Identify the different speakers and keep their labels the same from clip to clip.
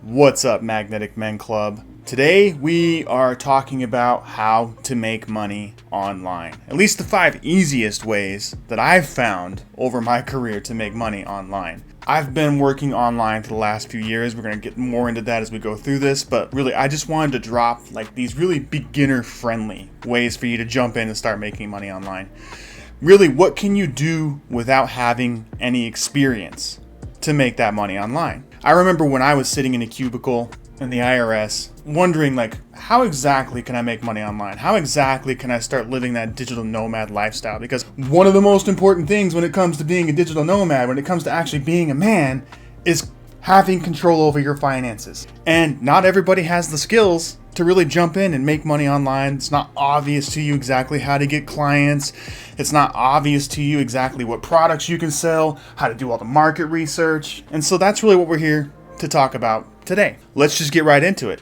Speaker 1: What's up, Magnetic Men Club? Today we are talking about how to make money online. At least the 5 easiest ways that I've found over my career to make money online. I've been working online for the last few years. We're going to get more into that as we go through this, but really I just wanted to drop these really beginner-friendly ways for you to jump in and start making money online. Really, what can you do without having any experience to make that money online? I remember when I was sitting in a cubicle in the IRS wondering how exactly can I make money online? How exactly can I start living that digital nomad lifestyle? Because one of the most important things when it comes to being a digital nomad, when it comes to actually being a man, is having control over your finances. And not everybody has the skills to really jump in and make money online. It's not obvious to you exactly how to get clients. It's not obvious to you exactly what products you can sell, how to do all the market research. And so that's really what we're here to talk about today. Let's just get right into it.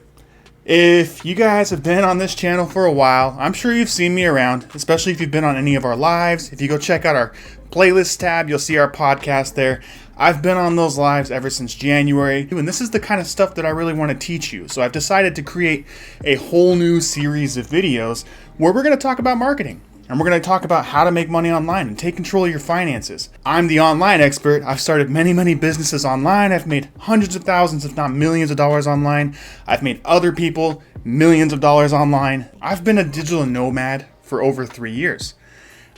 Speaker 1: If you guys have been on this channel for a while, I'm sure you've seen me around, especially if you've been on any of our lives. If you go check out our playlist tab, you'll see our podcast there. I've been on those lives ever since January, and this is the kind of stuff that I really want to teach you. So I've decided to create a whole new series of videos where we're going to talk about marketing. And we're going to talk about how to make money online and take control of your finances. I'm the online expert. I've started many businesses online. I've made hundreds of thousands, if not millions of dollars online. I've made other people millions of dollars online. I've been a digital nomad for over 3 years.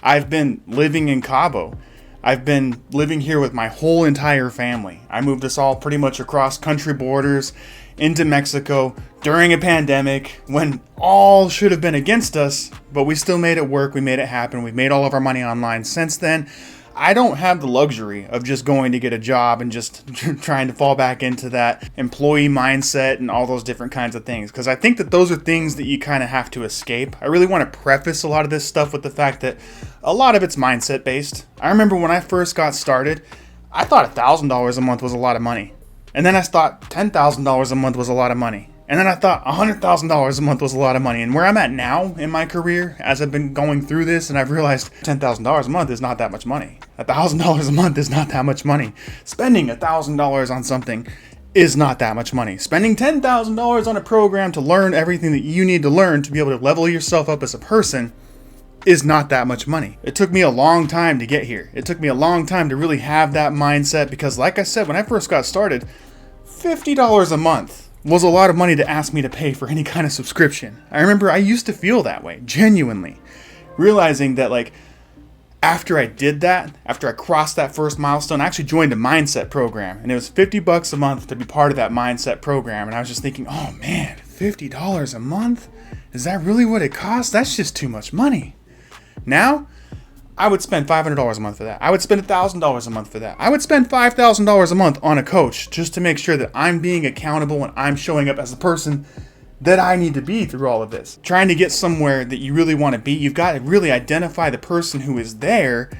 Speaker 1: I've been living in Cabo. I've been living here with my whole entire family. I moved us all pretty much across country borders into Mexico during a pandemic when all should have been against us, but we still made it work. We made it happen. We've made all of our money online since then. I don't have the luxury of just going to get a job and just trying to fall back into that employee mindset and all those different kinds of things, because I think that those are things that you kind of have to escape. I really want to preface a lot of this stuff with the fact that a lot of it's mindset based. I remember when I first got started, I thought $1,000 a month was a lot of money. And then I thought $10,000 a month was a lot of money. And then I thought $100,000 a month was a lot of money. And where I'm at now in my career, as I've been going through this, and I've realized $10,000 a month is not that much money. $1,000 a month is not that much money. Spending $1,000 on something is not that much money. Spending $10,000 on a program to learn everything that you need to learn to be able to level yourself up as a person is not that much money. It took me a long time to get here. It took me a long time to really have that mindset because, like I said, when I first got started, $50 a month was a lot of money to ask me to pay for any kind of subscription. I remember I used to feel that way, genuinely. Realizing that after I did that, after I crossed that first milestone, I actually joined a mindset program. And it was $50 a month to be part of that mindset program. And I was just thinking, oh man, $50 a month? Is that really what it costs? That's just too much money. Now, I would spend $500 a month for that. I would spend $1,000 a month for that. I would spend $5,000 a month on a coach just to make sure that I'm being accountable and I'm showing up as the person that I need to be through all of this. Trying to get somewhere that you really want to be, you've got to really identify the person who is there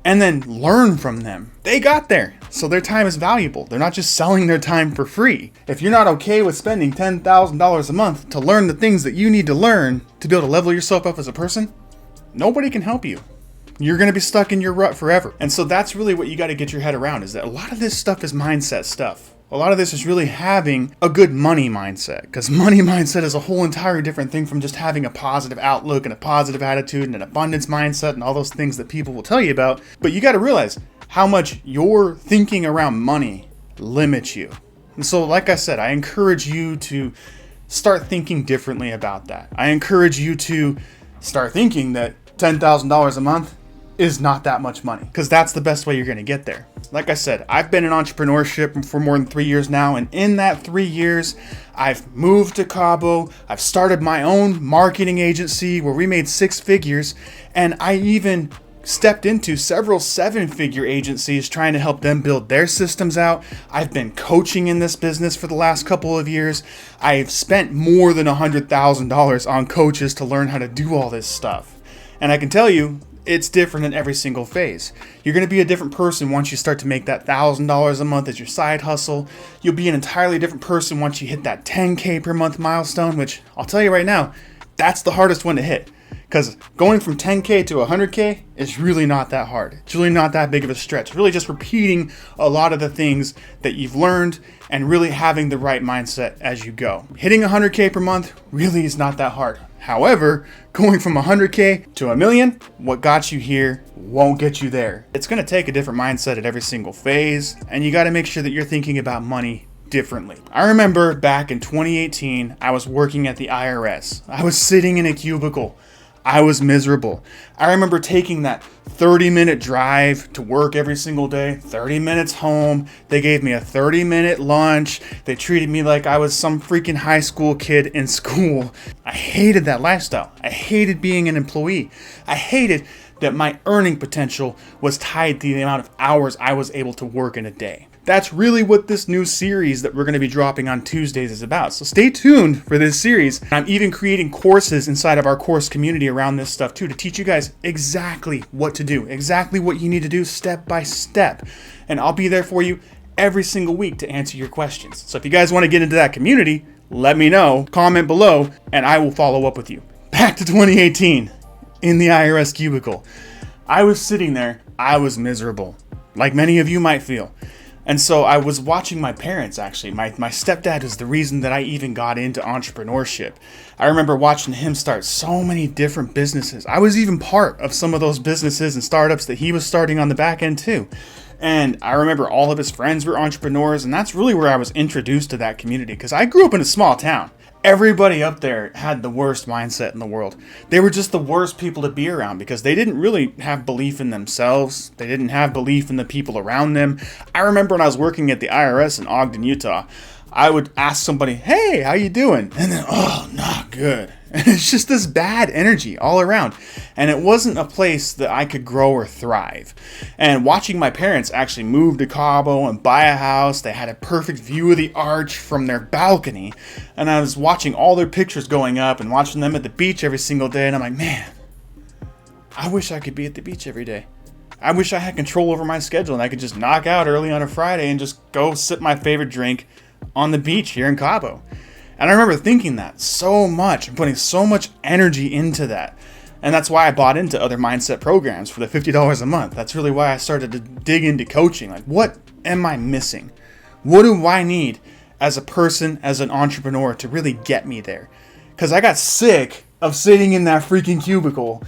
Speaker 1: and then learn from them. They got there, so their time is valuable. They're not just selling their time for free. If you're not okay with spending $10,000 a month to learn the things that you need to learn to be able to level yourself up as a person, nobody can help you. You're going to be stuck in your rut forever. And so that's really what you got to get your head around, is that a lot of this stuff is mindset stuff. A lot of this is really having a good money mindset, because money mindset is a whole entirely different thing from just having a positive outlook and a positive attitude and an abundance mindset and all those things that people will tell you about. But you got to realize how much your thinking around money limits you. And so, like I said, I encourage you to start thinking differently about that. I encourage you to start thinking that $10,000 a month is not that much money, because that's the best way you're going to get there. Like I said, I've been in entrepreneurship for more than 3 years now, and in that 3 years, I've moved to Cabo, I've started my own marketing agency where we made 6 figures, and I even stepped into several 7-figure agencies trying to help them build their systems out. I've been coaching in this business for the last couple of years. I've spent more than $100,000 on coaches to learn how to do all this stuff. And I can tell you, it's different in every single phase. You're going to be a different person once you start to make that $1,000 a month as your side hustle. You'll be an entirely different person once you hit that $10K per month milestone, which I'll tell you right now, that's the hardest one to hit. Because going from 10K to 100K is really not that hard. It's really not that big of a stretch. Really just repeating a lot of the things that you've learned and really having the right mindset as you go. Hitting 100K per month really is not that hard. However, going from 100K to a million, what got you here won't get you there. It's going to take a different mindset at every single phase, and you got to make sure that you're thinking about money differently. I remember back in 2018, I was working at the IRS. I was sitting in a cubicle. I was miserable. I remember taking that 30-minute drive to work every single day, 30 minutes home. They gave me a 30-minute lunch. They treated me like I was some freaking high school kid in school. I hated that lifestyle. I hated being an employee. I hated that my earning potential was tied to the amount of hours I was able to work in a day. That's really what this new series that we're going to be dropping on Tuesdays is about. So stay tuned for this series. I'm even creating courses inside of our course community around this stuff too, to teach you guys exactly what to do, exactly what you need to do step by step. And I'll be there for you every single week to answer your questions. So if you guys want to get into that community, let me know, comment below, and I will follow up with you. Back to 2018 in the IRS cubicle. I was sitting there, I was miserable, like many of you might feel. And so I was watching my parents, actually. My stepdad is the reason that I even got into entrepreneurship. I remember watching him start so many different businesses. I was even part of some of those businesses and startups that he was starting on the back end too. And I remember all of his friends were entrepreneurs, and that's really where I was introduced to that community, because I grew up in a small town. Everybody up there had the worst mindset in the world. They were just the worst people to be around because they didn't really have belief in themselves. They didn't have belief in the people around them. I remember when I was working at the IRS in Ogden, Utah, I would ask somebody, "Hey, how you doing?" And then, "Oh, not good." And it's just this bad energy all around. And it wasn't a place that I could grow or thrive. And watching my parents actually move to Cabo and buy a house, they had a perfect view of the arch from their balcony. And I was watching all their pictures going up and watching them at the beach every single day. And I'm like, man, I wish I could be at the beach every day. I wish I had control over my schedule and I could just knock out early on a Friday and just go sip my favorite drink on the beach here in Cabo. And I remember thinking that so much and putting so much energy into that. And that's why I bought into other mindset programs for the $50 a month. That's really why I started to dig into coaching. Like, what am I missing? What do I need as a person, as an entrepreneur, to really get me there? Because I got sick of sitting in that freaking cubicle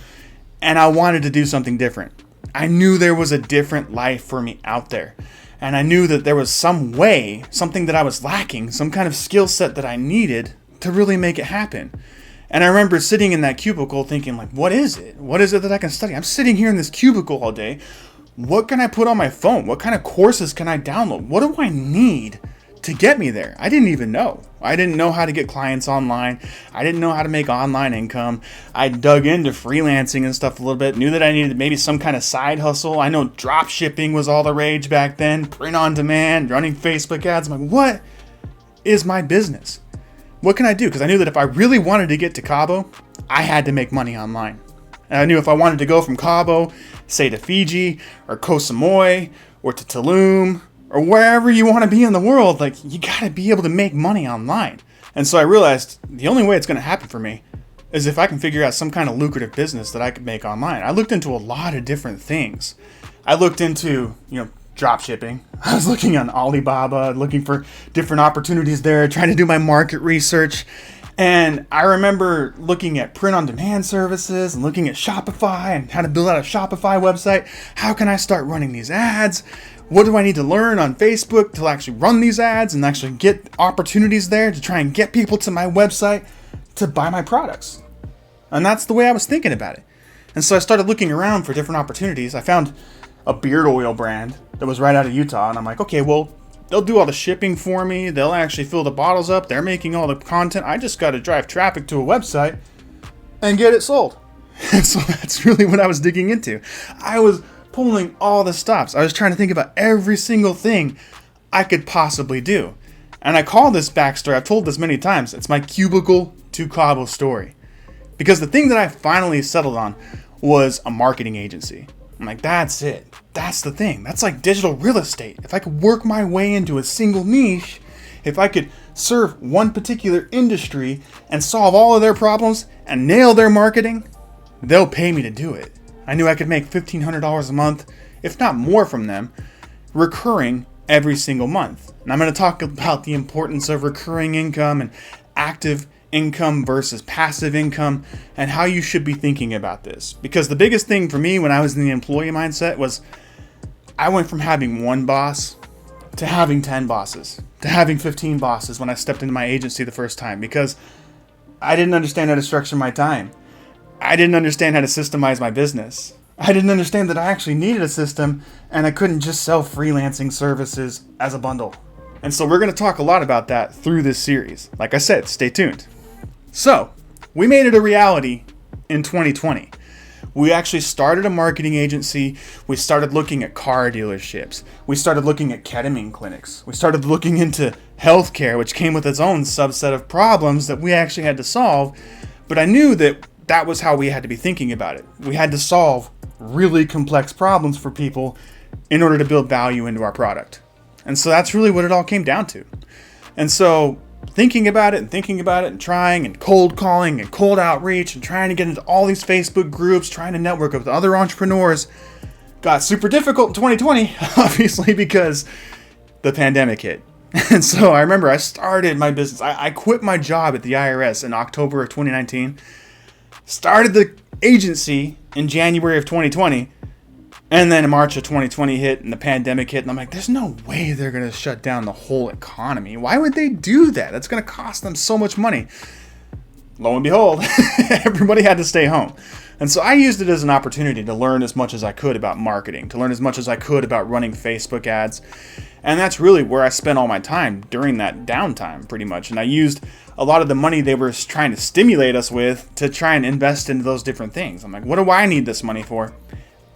Speaker 1: and I wanted to do something different. I knew there was a different life for me out there. And I knew that there was some way, something that I was lacking, some kind of skill set that I needed to really make it happen. And I remember sitting in that cubicle thinking, like, what is it? What is it that I can study? I'm sitting here in this cubicle all day. What can I put on my phone? What kind of courses can I download? What do I need to get me there? I didn't even know. I didn't know how to get clients online. I didn't know how to make online income. I dug into freelancing and stuff a little bit, knew that I needed maybe some kind of side hustle. I know drop shipping was all the rage back then, print on demand, running Facebook ads. I'm like, what is my business? What can I do? Because I knew that if I really wanted to get to Cabo, I had to make money online. And I knew if I wanted to go from Cabo, say to Fiji or Koh Samui or to Tulum, or wherever you want to be in the world, like, you got to be able to make money online. And so I realized the only way it's going to happen for me is if I can figure out some kind of lucrative business that I could make online. I looked into a lot of different things. I looked into, drop shipping. I was looking on Alibaba, looking for different opportunities there, trying to do my market research. And I remember looking at print on demand services and looking at Shopify and how to build out a Shopify website. How can I start running these ads? What do I need to learn on Facebook to actually run these ads and actually get opportunities there to try and get people to my website to buy my products? And that's the way I was thinking about it. And so I started looking around for different opportunities. I found a beard oil brand that was right out of Utah. And I'm like, okay, well, they'll do all the shipping for me. They'll actually fill the bottles up. They're making all the content. I just got to drive traffic to a website and get it sold. And so that's really what I was digging into. I was pulling all the stops. I was trying to think about every single thing I could possibly do. And I call this backstory, I've told this many times, it's my cubicle to Cabo story. Because the thing that I finally settled on was a marketing agency. I'm like, that's it. That's the thing. That's like digital real estate. If I could work my way into a single niche, if I could serve one particular industry and solve all of their problems and nail their marketing, they'll pay me to do it. I knew I could make $1,500 a month, if not more from them, recurring every single month. And I'm going to talk about the importance of recurring income and active income versus passive income and how you should be thinking about this. Because the biggest thing for me when I was in the employee mindset was I went from having one boss to having 10 bosses, to having 15 bosses when I stepped into my agency the first time, because I didn't understand how to structure my time. I didn't understand how to systemize my business. I didn't understand that I actually needed a system and I couldn't just sell freelancing services as a bundle. And so we're going to talk a lot about that through this series. Like I said, stay tuned. So we made it a reality in 2020. We actually started a marketing agency. We started looking at car dealerships. We started looking at ketamine clinics. We started looking into healthcare, which came with its own subset of problems that we actually had to solve. But I knew that that was how we had to be thinking about it. We had to solve really complex problems for people in order to build value into our product. And so that's really what it all came down to. And so thinking about it and trying and cold calling and cold outreach and trying to get into all these Facebook groups, trying to network with other entrepreneurs got super difficult in 2020, obviously, because the pandemic hit. And so I remember I started my business. I quit my job at the IRS in October of 2019, started the agency in January of 2020, and then in March of 2020 hit and the pandemic hit, and I'm like, there's no way they're going to shut down the whole economy. Why would they do that? That's going to cost them so much money. Lo and behold, everybody had to stay home. And so I used it as an opportunity to learn as much as I could about marketing, to learn as much as I could about running Facebook ads. And that's really where I spent all my time during that downtime, pretty much. And I used a lot of the money they were trying to stimulate us with to try and invest into those different things. I'm like, what do I need this money for?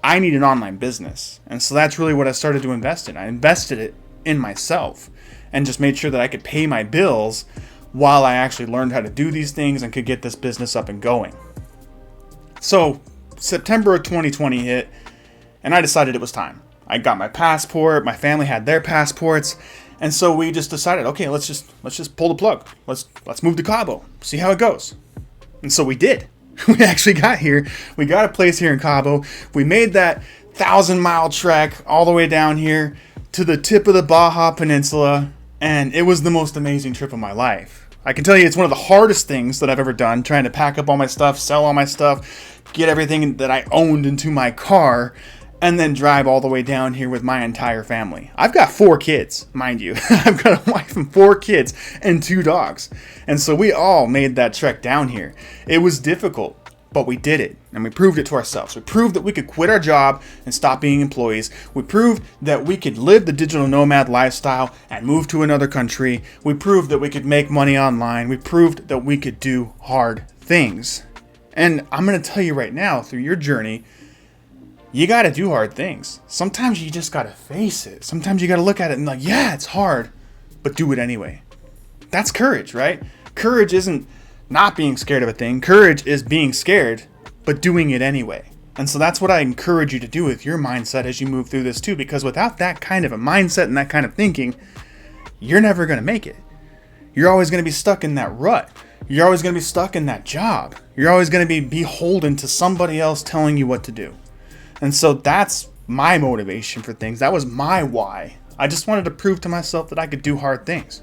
Speaker 1: I need an online business. And so that's really what I started to invest in. I invested it in myself and just made sure that I could pay my bills while I actually learned how to do these things and could get this business up and going. So September of 2020 hit and I decided it was time. I got my passport, my family had their passports, and so we just decided, okay, let's just pull the plug. Let's move to Cabo, see how it goes. And so we did. We actually got here. We got a place here in Cabo. We made that 1,000-mile trek all the way down here to the tip of the Baja Peninsula, and it was the most amazing trip of my life. I can tell you it's one of the hardest things that I've ever done, trying to pack up all my stuff, sell all my stuff, get everything that I owned into my car, and then drive all the way down here with my entire family. I've got 4 kids, mind you. I've got a wife and 4 kids and 2 dogs. And so we all made that trek down here. It was difficult, but we did it. And we proved it to ourselves. We proved that we could quit our job and stop being employees. We proved that we could live the digital nomad lifestyle and move to another country. We proved that we could make money online. We proved that we could do hard things. And I'm going to tell you right now, through your journey, you got to do hard things. Sometimes you just got to face it. Sometimes you got to look at it and like, yeah, it's hard, but do it anyway. That's courage, right? Courage isn't not being scared of a thing. Courage is being scared, but doing it anyway. And so that's what I encourage you to do with your mindset as you move through this too, because without that kind of a mindset and that kind of thinking, you're never going to make it. You're always going to be stuck in that rut. You're always going to be stuck in that job. You're always going to be beholden to somebody else telling you what to do. And so that's my motivation for things. That was my why. I just wanted to prove to myself that I could do hard things.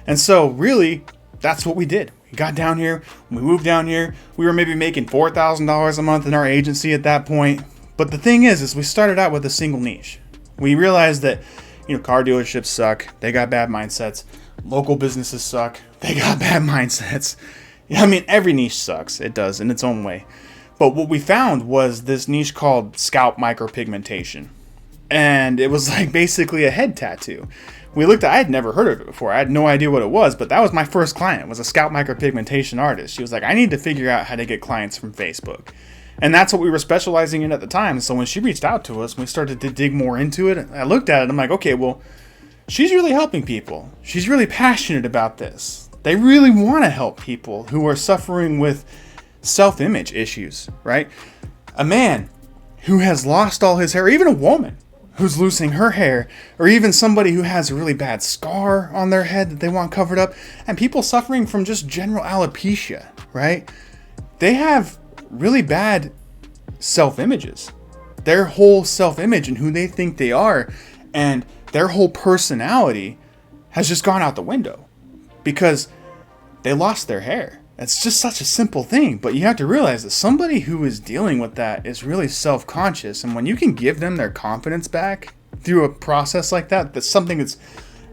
Speaker 1: And so really, that's what we did. We got down here, we moved down here. We were maybe making $4,000 a month in our agency at that point. But the thing is we started out with a single niche. We realized that, car dealerships suck. They got bad mindsets. Local businesses suck. They got bad mindsets. Every niche sucks. It does in its own way. But what we found was this niche called scalp micropigmentation. And it was like basically a head tattoo. I had never heard of it before. I had no idea what it was, but that was my first client, was a scalp micropigmentation artist. She was like, I need to figure out how to get clients from Facebook. And that's what we were specializing in at the time. So when she reached out to us, we started to dig more into it. I looked at it, I'm like, okay, well, she's really helping people. She's really passionate about this. They really want to help people who are suffering with self-image issues, right? A man who has lost all his hair, or even a woman who's losing her hair, or even somebody who has a really bad scar on their head that they want covered up, and people suffering from just general alopecia, right? They have really bad self-images. Their whole self-image and who they think they are and their whole personality has just gone out the window because they lost their hair. It's just such a simple thing, but you have to realize that somebody who is dealing with that is really self-conscious, and when you can give them their confidence back through a process like that, that's something that's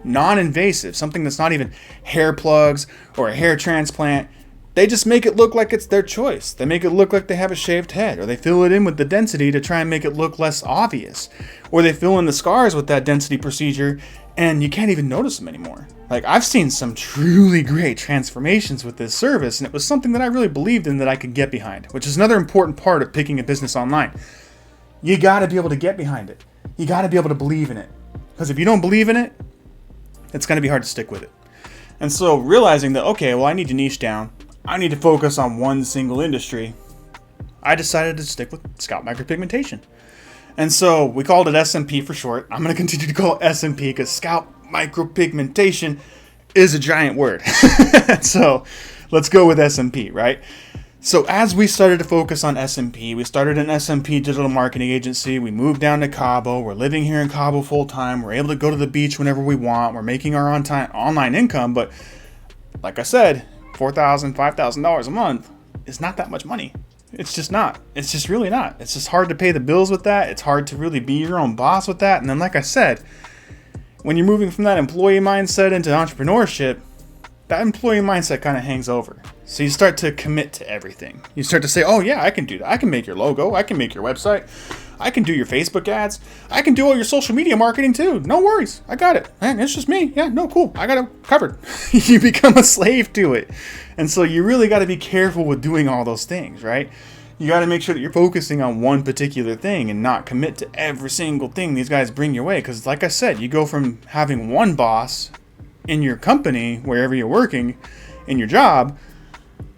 Speaker 1: non-invasive, something that's not even hair plugs or a hair transplant. They just make it look like it's their choice. They make it look like they have a shaved head, or they fill it in with the density to try and make it look less obvious, or they fill in the scars with that density procedure and you can't even notice them anymore. Like, I've seen some truly great transformations with this service, and it was something that I really believed in that I could get behind, which is another important part of picking a business online. You gotta be able to get behind it. You gotta be able to believe in it. Because if you don't believe in it, it's gonna be hard to stick with it. And so realizing that, okay, well, I need to niche down. I need to focus on one single industry. I decided to stick with scalp micropigmentation. And so we called it SMP for short. I'm going to continue to call it SMP because scalp micropigmentation is a giant word. So let's go with SMP, right? So as we started to focus on SMP, we started an SMP digital marketing agency. We moved down to Cabo. We're living here in Cabo full time. We're able to go to the beach whenever we want. We're making our online income. But like I said, $4,000, $5,000 a month is not that much money. It's just not. It's just really not. It's just hard to pay the bills with that. It's hard to really be your own boss with that. And then, like I said, when you're moving from that employee mindset into entrepreneurship, that employee mindset kind of hangs over. So you start to commit to everything. You start to say, oh yeah, I can do that. I can make your logo. I can make your website. I can do your Facebook ads. I can do all your social media marketing too. No worries. I got it. Man, it's just me. Yeah, no, cool. I got it covered. You become a slave to it. And so you really got to be careful with doing all those things, right? You got to make sure that you're focusing on one particular thing and not commit to every single thing these guys bring your way. Because like I said, you go from having one boss in your company, wherever you're working, in your job,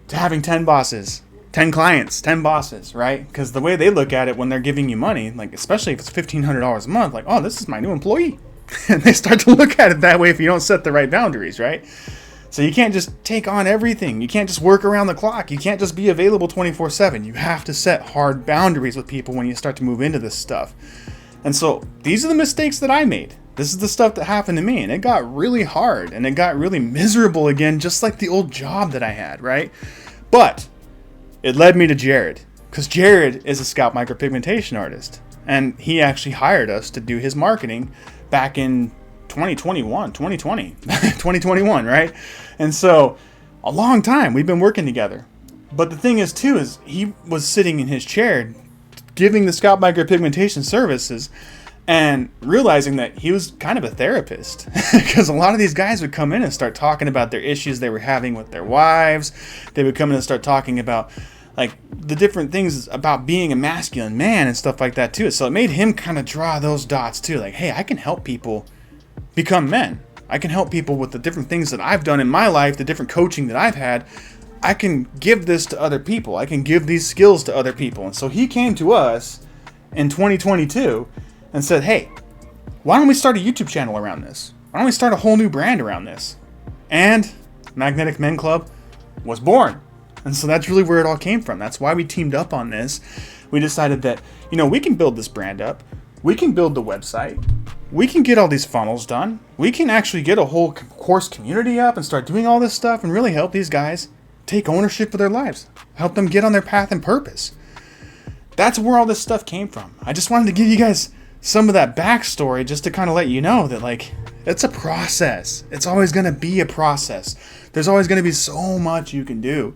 Speaker 1: to having 10 bosses, 10 clients, 10 bosses, right? Because the way they look at it when they're giving you money, like especially if it's $1,500 a month, like, oh, this is my new employee. And they start to look at it that way if you don't set the right boundaries, right? So you can't just take on everything. You can't just work around the clock. You can't just be available 24/7. You have to set hard boundaries with people when you start to move into this stuff. And so these are the mistakes that I made. This is the stuff that happened to me, and it got really hard, and it got really miserable again, just like the old job that I had, right? But it led me to Jerod, because Jerod is a scalp micropigmentation artist, and he actually hired us to do his marketing back in 2021, right? And so a long time we've been working together. But the thing is too, is he was sitting in his chair giving the scalp micropigmentation services and realizing that he was kind of a therapist because a lot of these guys would come in and start talking about their issues they were having with their wives. They would come in and start talking about like the different things about being a masculine man and stuff like that too. So it made him kind of draw those dots too. Like, hey, I can help people become men. I can help people with the different things that I've done in my life, the different coaching that I've had. I can give this to other people. I can give these skills to other people. And so he came to us in 2022 and said, hey, why don't we start a YouTube channel around this? Why don't we start a whole new brand around this? And Magnetic Men Club was born. And so that's really where it all came from. That's why we teamed up on this. We decided that, we can build this brand up. We can build the website. We can get all these funnels done. We can actually get a whole course community up and start doing all this stuff and really help these guys take ownership of their lives. Help them get on their path and purpose. That's where all this stuff came from. I just wanted to give you guys some of that backstory just to kind of let you know that, like, it's a process. It's always going to be a process. There's always going to be so much you can do.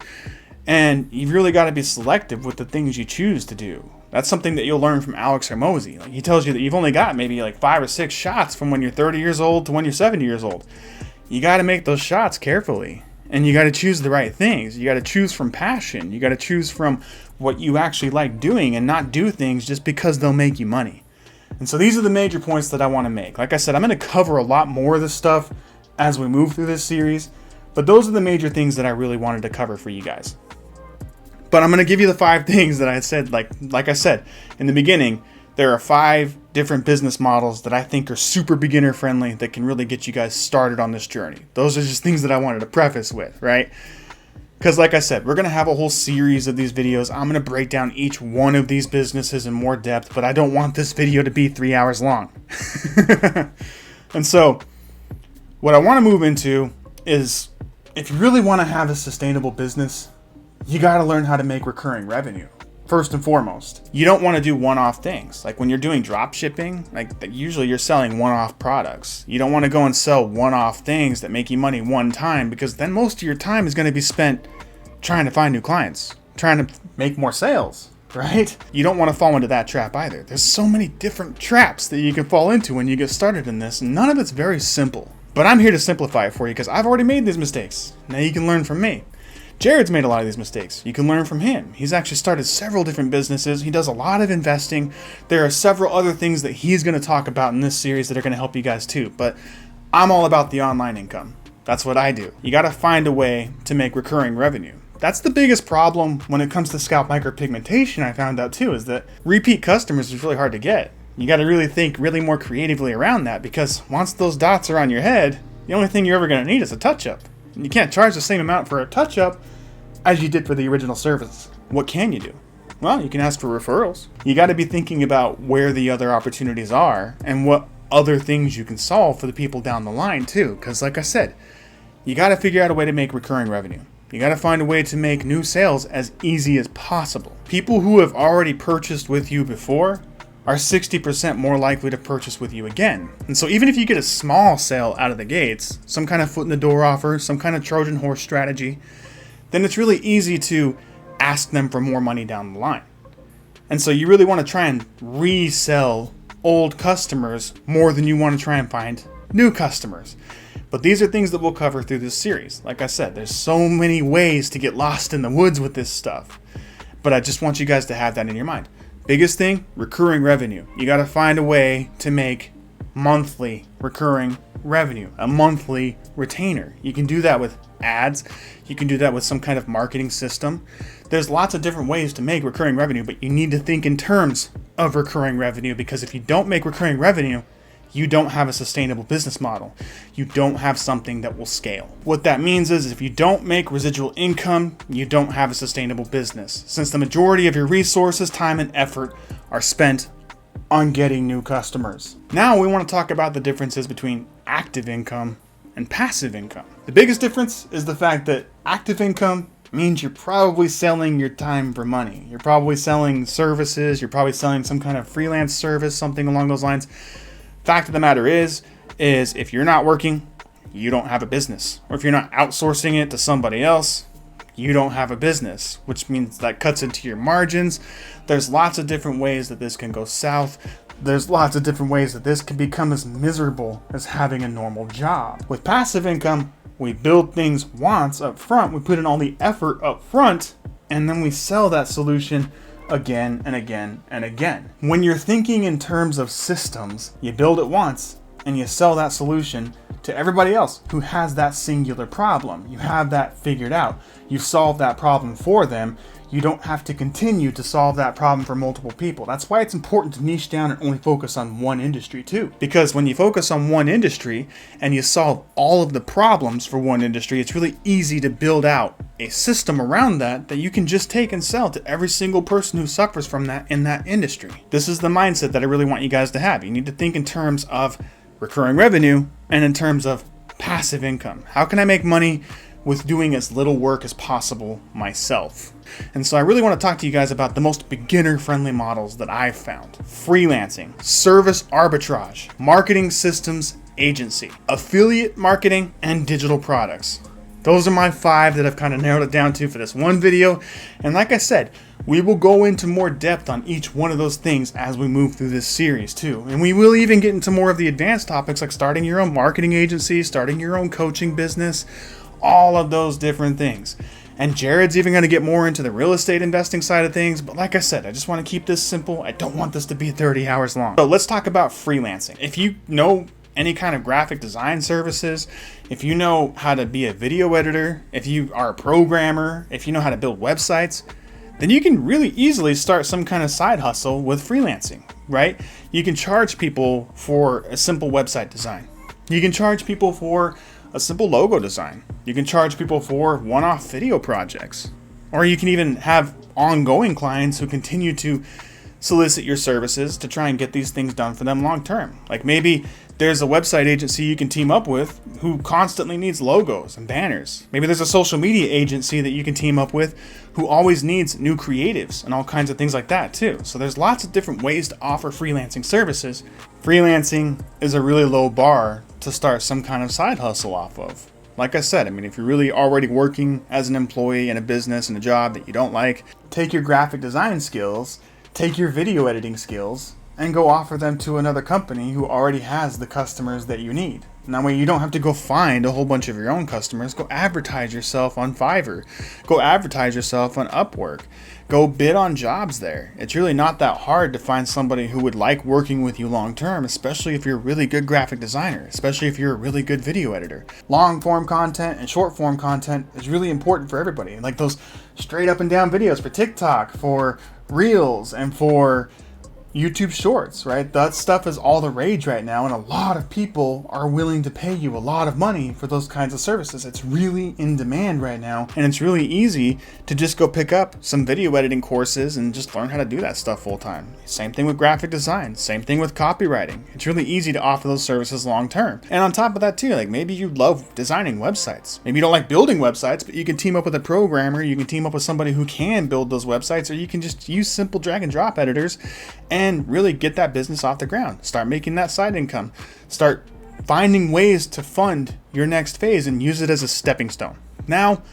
Speaker 1: And you've really got to be selective with the things you choose to do. That's something that you'll learn from Alex Hormozy. Like, he tells you that you've only got maybe like 5 or 6 shots from when you're 30 years old to when you're 70 years old. You got to make those shots carefully. And you got to choose the right things. You got to choose from passion. You got to choose from what you actually like doing and not do things just because they'll make you money. And so these are the major points that I want to make. Like I said, I'm going to cover a lot more of this stuff as we move through this series. But those are the major things that I really wanted to cover for you guys. But I'm going to give you the 5 things that I said. Like I said in the beginning, there are 5 different business models that I think are super beginner friendly that can really get you guys started on this journey. Those are just things that I wanted to preface with, right? Because like I said, we're going to have a whole series of these videos. I'm going to break down each one of these businesses in more depth, but I don't want this video to be 3 hours long. And so what I want to move into is, if you really want to have a sustainable business, you got to learn how to make recurring revenue. First and foremost, you don't want to do one-off things. Like when you're doing drop shipping, usually you're selling one-off products. You don't want to go and sell one-off things that make you money one time, because then most of your time is going to be spent trying to find new clients, trying to make more sales, right? You don't want to fall into that trap either. There's so many different traps that you can fall into when you get started in this, and none of it's very simple. But I'm here to simplify it for you because I've already made these mistakes. Now you can learn from me. Jerod's made a lot of these mistakes. You can learn from him. He's actually started several different businesses. He does a lot of investing. There are several other things that he's going to talk about in this series that are going to help you guys too. But I'm all about the online income. That's what I do. You got to find a way to make recurring revenue. That's the biggest problem when it comes to scalp micropigmentation, I found out too, is that repeat customers is really hard to get. You got to really think really more creatively around that, because once those dots are on your head, the only thing you're ever going to need is a touch-up. And you can't charge the same amount for a touch-up as you did for the original service. What can you do? Well, you can ask for referrals. You got to be thinking about where the other opportunities are and what other things you can solve for the people down the line too. Because like I said, you got to figure out a way to make recurring revenue. You got to find a way to make new sales as easy as possible. People who have already purchased with you before are 60% more likely to purchase with you again. And so even if you get a small sale out of the gates, some kind of foot in the door offer, some kind of Trojan horse strategy, then it's really easy to ask them for more money down the line. And so you really want to try and resell old customers more than you want to try and find new customers. But these are things that we'll cover through this series. Like I said, there's so many ways to get lost in the woods with this stuff. But I just want you guys to have that in your mind. Biggest thing, recurring revenue. You got to find a way to make monthly recurring revenue, a monthly retainer. You can do that with ads. You can do that with some kind of marketing system. There's lots of different ways to make recurring revenue, but you need to think in terms of recurring revenue, because if you don't make recurring revenue, you don't have a sustainable business model. You don't have something that will scale. What that means is if you don't make residual income, you don't have a sustainable business, since the majority of your resources, time, and effort are spent on getting new customers. Now we want to talk about the differences between active income and passive income. The biggest difference is the fact that active income means you're probably selling your time for money. You're probably selling services. You're probably selling some kind of freelance service, something along those lines. Fact of the matter is if you're not working, you don't have a business. Or if you're not outsourcing it to somebody else, you don't have a business, which means that cuts into your margins. There's lots of different ways that this can go south. There's lots of different ways that this can become as miserable as having a normal job. With passive income, we build things once up front, we put in all the effort up front, and then we sell that solution again and again and again. When you're thinking in terms of systems, you build it once and you sell that solution to everybody else who has that singular problem. You have that figured out. You solve that problem for them. You don't have to continue to solve that problem for multiple people. That's why it's important to niche down and only focus on one industry too. Because when you focus on one industry and you solve all of the problems for one industry, it's really easy to build out a system around that you can just take and sell to every single person who suffers from that in that industry. This is the mindset that I really want you guys to have. You need to think in terms of recurring revenue and in terms of passive income. How can I make money with doing as little work as possible myself? And so I really want to talk to you guys about the most beginner-friendly models that I've found. Freelancing, service arbitrage, marketing systems agency, affiliate marketing, and digital products. Those are my 5 that I've kind of narrowed it down to for this one video. And like I said, we will go into more depth on each one of those things as we move through this series too. And we will even get into more of the advanced topics like starting your own marketing agency, starting your own coaching business, all of those different things. And Jerod's even going to get more into the real estate investing side of things. But like I said, I just want to keep this simple. I don't want this to be 30 hours long. So let's talk about freelancing. If you know any kind of graphic design services, if you know how to be a video editor, if you are a programmer, if you know how to build websites, then you can really easily start some kind of side hustle with freelancing, right? You can charge people for a simple website design. You can charge people for a simple logo design. You can charge people for one-off video projects. Or you can even have ongoing clients who continue to solicit your services to try and get these things done for them long term. Like maybe there's a website agency you can team up with who constantly needs logos and banners. Maybe there's a social media agency that you can team up with who always needs new creatives and all kinds of things like that too. So there's lots of different ways to offer freelancing services. Freelancing is a really low bar to start some kind of side hustle off of. Like I said, if you're really already working as an employee in a business and a job that you don't like, take your graphic design skills, take your video editing skills, and go offer them to another company who already has the customers that you need. And that way you don't have to go find a whole bunch of your own customers. Go advertise yourself on Fiverr. Go advertise yourself on Upwork. Go bid on jobs there. It's really not that hard to find somebody who would like working with you long term, especially if you're a really good graphic designer, especially if you're a really good video editor. Long form content and short form content is really important for everybody. Like those straight up and down videos for TikTok, for Reels, and for YouTube Shorts, right? That stuff is all the rage right now, and a lot of people are willing to pay you a lot of money for those kinds of services. It's really in demand right now, and it's really easy to just go pick up some video editing courses and just learn how to do that stuff full time. Same thing with graphic design, same thing with copywriting. It's really easy to offer those services long term. And on top of that too, like maybe you love designing websites. Maybe you don't like building websites, but you can team up with a programmer, you can team up with somebody who can build those websites, or you can just use simple drag and drop editors and really get that business off the ground. Start making that side income. Start finding ways to fund your next phase and use it as a stepping stone. Now,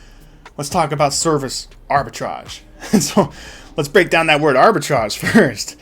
Speaker 1: let's talk about service arbitrage. So let's break down that word arbitrage first.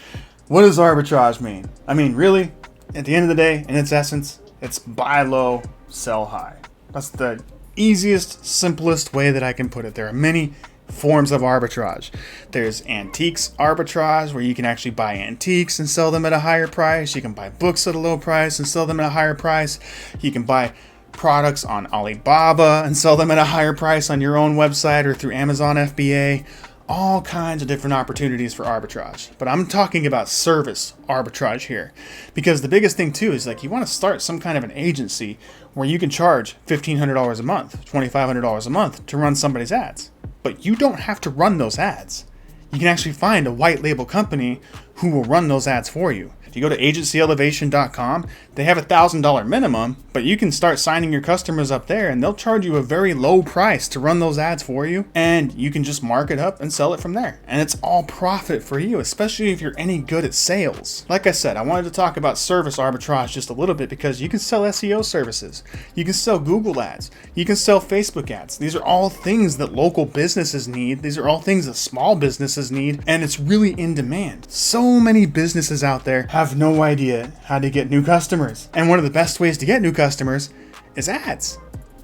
Speaker 1: What does arbitrage mean? Really, at the end of the day, in its essence, it's buy low, sell high. That's the easiest, simplest way that I can put it. There are many forms of arbitrage. There's antiques arbitrage, where you can actually buy antiques and sell them at a higher price. You can buy books at a low price and sell them at a higher price. You can buy products on Alibaba and sell them at a higher price on your own website or through Amazon FBA. All kinds of different opportunities for arbitrage. But I'm talking about service arbitrage here, because the biggest thing too is like you want to start some kind of an agency where you can charge $1,500 a month, $2,500 a month to run somebody's ads. But you don't have to run those ads. You can actually find a white label company who will run those ads for you. If you go to agencyelevation.com, they have $1,000 minimum, but you can start signing your customers up there and they'll charge you a very low price to run those ads for you, and you can just mark it up and sell it from there. And it's all profit for you, especially if you're any good at sales. Like I said, I wanted to talk about service arbitrage just a little bit because you can sell SEO services, you can sell Google ads, you can sell Facebook ads. These are all things that local businesses need. These are all things that small businesses need, and it's really in demand. So many businesses out there have no idea how to get new customers. And one of the best ways to get new customers is ads.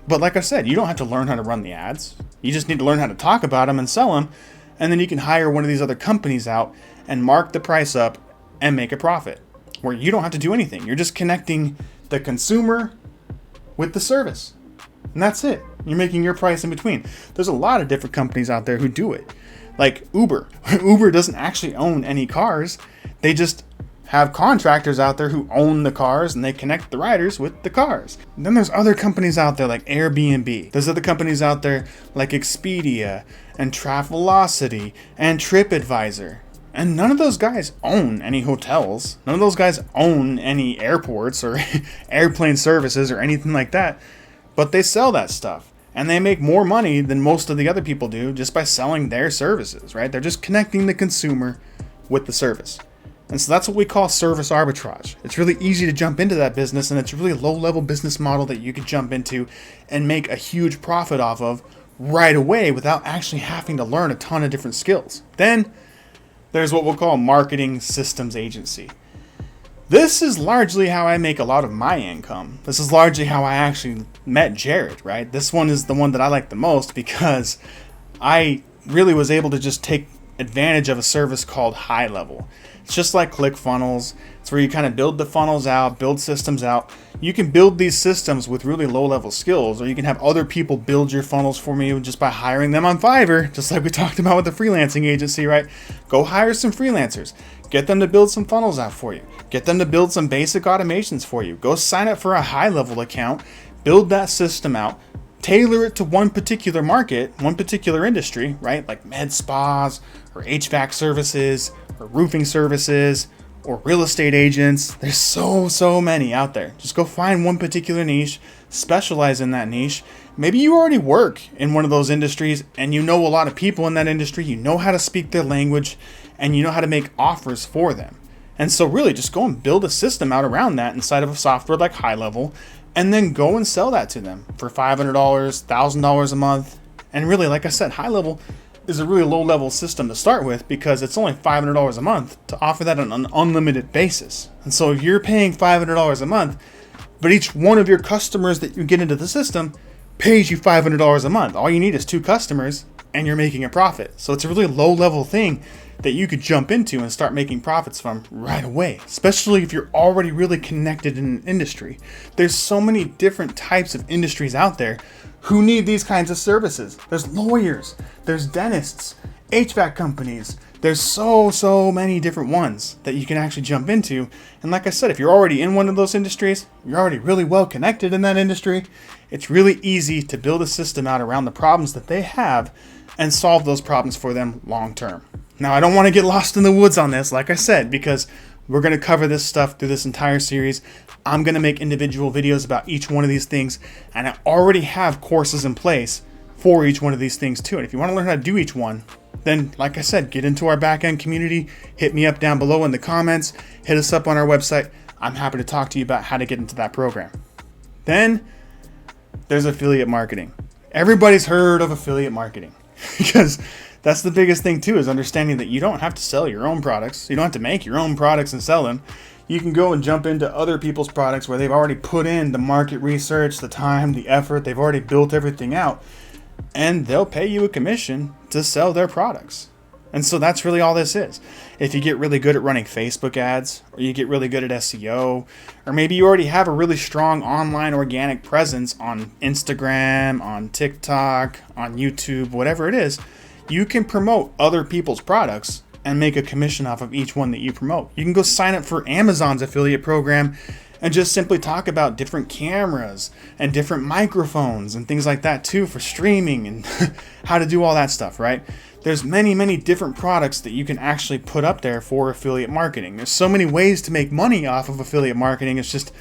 Speaker 1: But like I said, you don't have to learn how to run the ads. You just need to learn how to talk about them and sell them. And then you can hire one of these other companies out and mark the price up and make a profit, where you don't have to do anything. You're just connecting the consumer with the service. And that's it. You're making your price in between. There's a lot of different companies out there who do it. Like Uber. Uber doesn't actually own any cars. They just have contractors out there who own the cars, and they connect the riders with the cars. And then there's other companies out there like Airbnb. There's other companies out there like Expedia and Travelocity and TripAdvisor. And none of those guys own any hotels. None of those guys own any airports or airplane services or anything like that. But they sell that stuff. And they make more money than most of the other people do just by selling their services, right? They're just connecting the consumer with the service. And so that's what we call service arbitrage. It's really easy to jump into that business, and it's a really low-level business model that you could jump into and make a huge profit off of right away without actually having to learn a ton of different skills. Then there's what we'll call marketing systems agency. This is largely how I make a lot of my income. This is largely how I actually met Jerod, right? This one is the one that I like the most because I really was able to just take advantage of a service called High Level. It's just like ClickFunnels. It's where you kind of build the funnels out, build systems out. You can build these systems with really low-level skills, or you can have other people build your funnels for me just by hiring them on Fiverr, just like we talked about with the freelancing agency, right? Go hire some freelancers. Get them to build some funnels out for you. Get them to build some basic automations for you. Go sign up for a High Level account. build that system out, tailor it to one particular market, one particular industry, right? Like med spas or HVAC services or roofing services or real estate agents. There's so many out there. Just go find one particular niche, specialize in that niche. Maybe you already work in one of those industries and you know a lot of people in that industry, you know how to speak their language, and you know how to make offers for them. And so really just go and build a system out around that inside of a software like High Level, and then go and sell that to them for $500, $1,000 a month. And really, like I said, High Level is a really low level system to start with because it's only $500 a month to offer that on an unlimited basis. And so if you're paying $500 a month, but each one of your customers that you get into the system pays you $500 a month, all you need is 2 customers and you're making a profit. So it's a really low level thing that you could jump into and start making profits from right away, especially if you're already really connected in an industry. There's so many different types of industries out there who need these kinds of services. There's lawyers, there's dentists, HVAC companies. There's so many different ones that you can actually jump into. And like I said, if you're already in one of those industries, you're already really well connected in that industry, it's really easy to build a system out around the problems that they have and solve those problems for them long term. Now, I don't want to get lost in the woods on this, like I said, because we're going to cover this stuff through this entire series. I'm going to make individual videos about each one of these things, and I already have courses in place for each one of these things too. And if you want to learn how to do each one, then like I said, get into our backend community, hit me up down below in the comments, hit us up on our website. I'm happy to talk to you about how to get into that program. Then there's affiliate marketing. Everybody's heard of affiliate marketing because that's the biggest thing too, is understanding that you don't have to sell your own products. You don't have to make your own products and sell them. You can go and jump into other people's products where they've already put in the market research, the time, the effort. They've already built everything out, and they'll pay you a commission to sell their products. And so that's really all this is. If you get really good at running Facebook ads, or you get really good at SEO, or maybe you already have a really strong online organic presence on Instagram, on TikTok, on YouTube, whatever it is, you can promote other people's products and make a commission off of each one that you promote. You can go sign up for Amazon's affiliate program and just simply talk about different cameras and different microphones and things like that too for streaming and how to do all that stuff, right? There's many different products that you can actually put up there for affiliate marketing. There's so many ways to make money off of affiliate marketing. It's just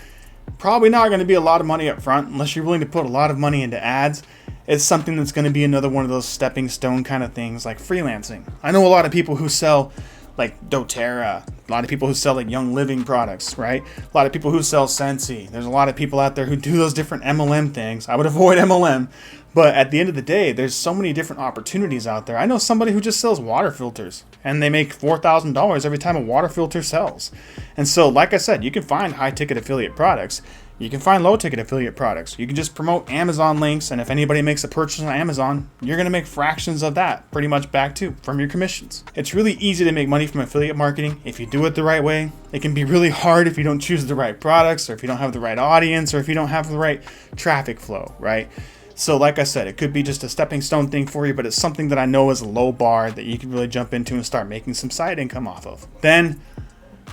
Speaker 1: probably not going to be a lot of money up front unless you're willing to put a lot of money into ads. It's something that's going to be another one of those stepping stone kind of things like freelancing. I know a lot of people who sell like doTERRA, a lot of people who sell like Young Living products, right? A lot of people who sell Sensi. There's a lot of people out there who do those different MLM things. I would avoid MLM, but at the end of the day, there's so many different opportunities out there. I know somebody who just sells water filters and they make $4,000 every time a water filter sells. And so, like I said, you can find high ticket affiliate products. You can find low ticket affiliate products. You can just promote Amazon links, and if anybody makes a purchase on Amazon, you're going to make fractions of that pretty much back too from your commissions. It's really easy to make money from affiliate marketing if you do it the right way. It can be really hard if you don't choose the right products, or if you don't have the right audience, or if you don't have the right traffic flow, right? So like I said, it could be just a stepping stone thing for you, but it's something that I know is a low bar that you can really jump into and start making some side income off of. Then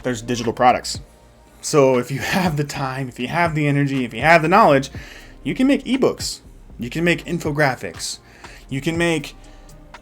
Speaker 1: there's digital products. So if you have the time, if you have the energy, if you have the knowledge, you can make ebooks, you can make infographics, you can make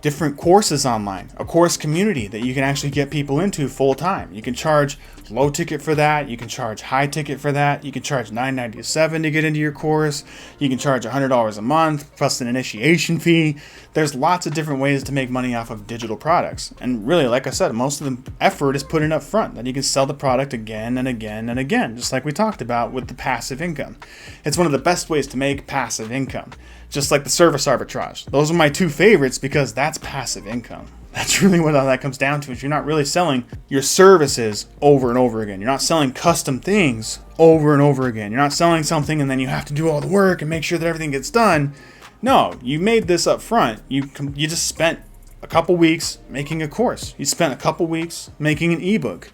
Speaker 1: different courses online, a course community that you can actually get people into full time. You can charge low ticket for that, you can charge high ticket for that, you can charge $9.97 to get into your course, you can charge $100 a month plus an initiation fee. There's lots of different ways to make money off of digital products. And really, like I said, most of the effort is put in up front, that you can sell the product again and again and again, just like we talked about with the passive income. It's one of the best ways to make passive income. Just like the service arbitrage. Those are my two favorites because that's passive income. That's really what all that comes down to, is you're not really selling your services over and over again. You're not selling custom things over and over again. You're not selling something and then you have to do all the work and make sure that everything gets done. No, you made this up front. You just spent a couple weeks making a course. You spent a couple weeks making an ebook.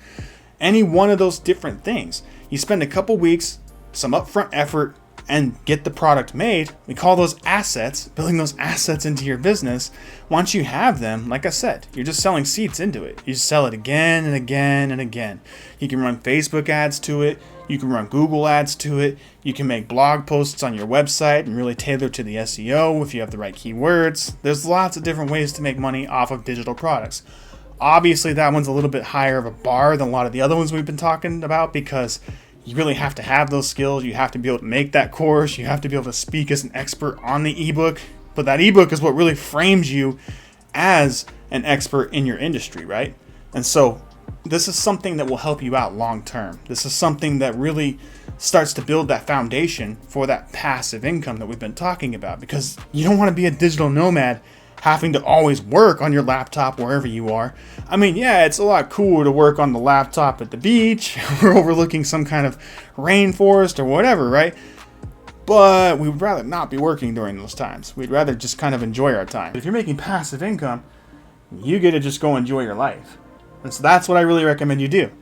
Speaker 1: Any one of those different things. You spend a couple weeks, some upfront effort, and get the product made. We call those assets, building those assets into your business. Once you have them, like I said, you're just selling seats into it. You just sell it again and again and again. You can run Facebook ads to it. You can run Google ads to it. You can make blog posts on your website and really tailor to the SEO if you have the right keywords. There's lots of different ways to make money off of digital products. Obviously, that one's a little bit higher of a bar than a lot of the other ones we've been talking about because you really have to have those skills. You have to be able to make that course. You have to be able to speak as an expert on the ebook. But that ebook is what really frames you as an expert in your industry, right? And so this is something that will help you out long term. This is something that really starts to build that foundation for that passive income that we've been talking about, because you don't want to be a digital nomad having to always work on your laptop wherever you are. I mean, yeah, it's a lot cooler to work on the laptop at the beach or overlooking some kind of rainforest or whatever, right? But we would rather not be working during those times. We'd rather just kind of enjoy our time. If you're making passive income, you get to just go enjoy your life. And so that's what I really recommend you do.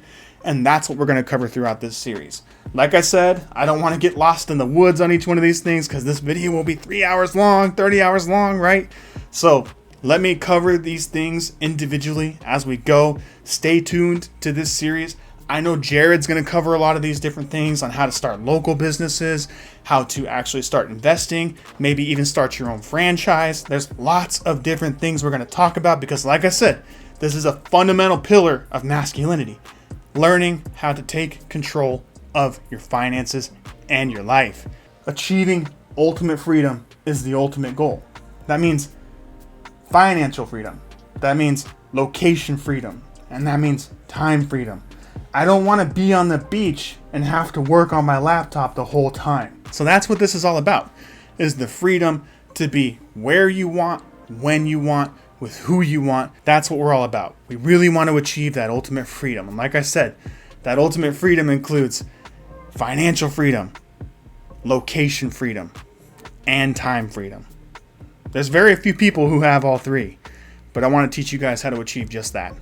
Speaker 1: And that's what we're going to cover throughout this series. Like I said, I don't want to get lost in the woods on each one of these things because this video will be 3 hours long, 30 hours long, right? So let me cover these things individually as we go. Stay tuned to this series. I know Jerod's going to cover a lot of these different things on how to start local businesses, how to actually start investing, maybe even start your own franchise. There's lots of different things we're going to talk about because, like I said, this is a fundamental pillar of masculinity. Learning how to take control of your finances and your life. Achieving ultimate freedom is the ultimate goal. That means financial freedom. That means location freedom. And that means time freedom. I don't want to be on the beach and have to work on my laptop the whole time. So that's what this is all about, is the freedom to be where you want, when you want, with who you want. That's what we're all about. We really want to achieve that ultimate freedom. And like I said, that ultimate freedom includes financial freedom, location freedom, and time freedom. There's very few people who have all three, but I want to teach you guys how to achieve just that.